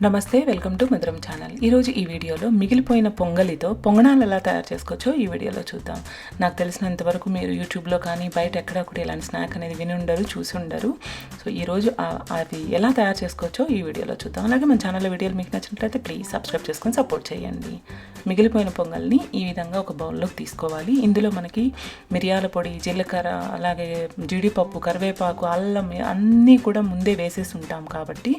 నమస్తే, welcome to మధురం channel. ఈరోజు ఈ వీడియోలో మిగిలిపోయిన పొంగలితో పొంగనాలు ఎలా తయారు చేసుకోవచ్చో ఈ వీడియోలో చూద్దాం. నాకు తెలిసినంతవరకు మీరు యూట్యూబ్లో కానీ బయట ఎక్కడ కూడా ఇలాంటి స్నాక్ అనేది విని ఉండరు, చూసి ఉండరు. సో ఈరోజు అది ఎలా తయారు చేసుకోవచ్చో ఈ వీడియోలో చూద్దాం. అలాగే మన ఛానల్లో వీడియోలు మీకు నచ్చినట్లయితే ప్లీజ్ సబ్స్క్రైబ్ చేసుకొని సపోర్ట్ చేయండి. మిగిలిపోయిన పొంగల్ని ఈ విధంగా ఒక బౌల్లోకి తీసుకోవాలి. ఇందులో మనకి మిరియాల పొడి, జీలకర్ర, అలాగే జీడిపప్పు, కరివేపాకు, అల్లం అన్నీ కూడా ముందే వేసేసి ఉంటాం కాబట్టి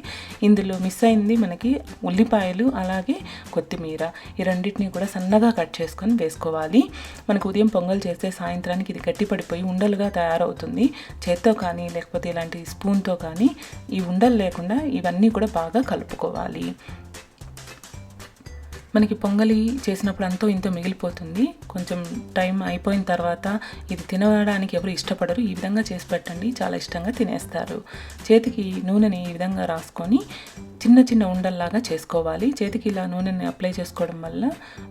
ఇందులో మిస్ అయింది మనకి ఉల్లిపాయలు, అలాగే కొత్తిమీర. ఈ రెండింటిని కూడా సన్నగా కట్ చేసుకొని వేసుకోవాలి. మనకు ఉదయం పొంగల్ చేస్తే సాయంత్రానికి ఇది గట్టిపడిపోయి ఉండలుగా తయారవుతుంది. చేత్తో కానీ లేకపోతే ఇలాంటి స్పూన్తో కానీ ఈ ఉండలు లేకుండా ఇవన్నీ కూడా బాగా కలుపుకోవాలి. మనకి పొంగలి చేసినప్పుడు అంతో ఇంతో మిగిలిపోతుంది. కొంచెం టైం అయిపోయిన తర్వాత ఇది తినడానికి ఎవరు ఇష్టపడరు. ఈ విధంగా చేసి పెట్టండి, చాలా ఇష్టంగా తినేస్తారు. చేతికి నూనెని ఈ విధంగా రాసుకొని చిన్న చిన్న ఉండల్లాగా చేసుకోవాలి. చేతికి ఇలా నూనెని అప్లై చేసుకోవడం వల్ల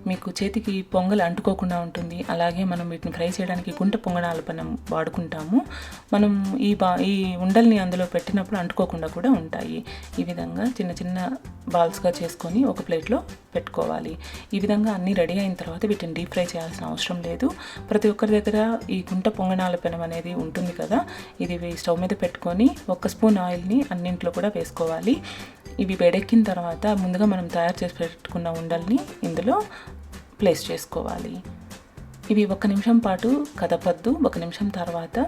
మీకు చేతికి పొంగల్ అంటుకోకుండా ఉంటుంది. అలాగే మనం వీటిని ఫ్రై చేయడానికి గుంట పొంగనాలు మనం వాడుకుంటాము. మనం ఈ ఉండల్ని అందులో పెట్టినప్పుడు అంటుకోకుండా కూడా ఉంటాయి. ఈ విధంగా చిన్న చిన్న బాల్స్గా చేసుకొని ఒక ప్లేట్లో పెట్టుకోవాలి. ఈ విధంగా అన్నీ రెడీ అయిన తర్వాత వీటిని డీప్ ఫ్రై చేయాల్సిన అవసరం లేదు. ప్రతి ఒక్కరి దగ్గర ఈ గుంట పొంగనాల పెనం అనేది ఉంటుంది కదా, ఇది స్టవ్ మీద పెట్టుకొని 1 స్పూన్ ఆయిల్ని అన్నింట్లో కూడా వేసుకోవాలి. ఇవి వేడెక్కిన తర్వాత ముందుగా మనం తయారు చేసి పెట్టుకున్న ఉండల్ని ఇందులో ప్లేస్ చేసుకోవాలి. ఇవి 1 నిమిషం పాటు కదపద్దు. 1 నిమిషం తర్వాత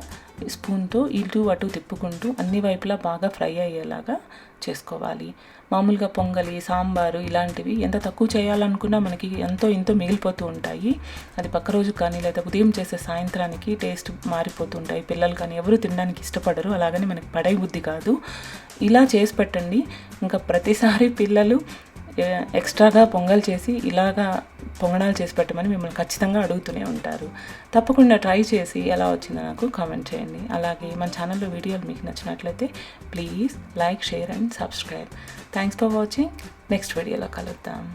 స్పూన్తో ఇటు అటు తిప్పుకుంటూ అన్ని వైపులా బాగా ఫ్రై అయ్యేలాగా చేసుకోవాలి. మామూలుగా పొంగలి, సాంబారు ఇలాంటివి ఎంత తక్కువ చేయాలనుకున్నా మనకి ఎంతో ఇంతో మిగిలిపోతూ ఉంటాయి. అది పక్క రోజు కానీ లేదా ఉదయం చేసే సాయంత్రానికి టేస్ట్ మారిపోతూ ఉంటాయి. పిల్లలు కానీ ఎవరు తినడానికి ఇష్టపడరు, అలాగని మనకి పడే బుద్ధి కాదు. ఇలా చేసి పెట్టండి. ఇంకా ప్రతిసారి పిల్లలు ఎక్స్ట్రాగా పొంగల్ చేసి ఇలాగా పొంగనాలు చేసి పెట్టమని మిమ్మల్ని ఖచ్చితంగా అడుగుతూనే ఉంటారు. తప్పకుండా ట్రై చేసి ఎలా వచ్చిందో నాకు కామెంట్ చేయండి. అలాగే మన ఛానల్లో వీడియోలు మీకు నచ్చినట్లయితే please like, share and subscribe. Thanks for watching. Next వీడియోలో కలుద్దాం.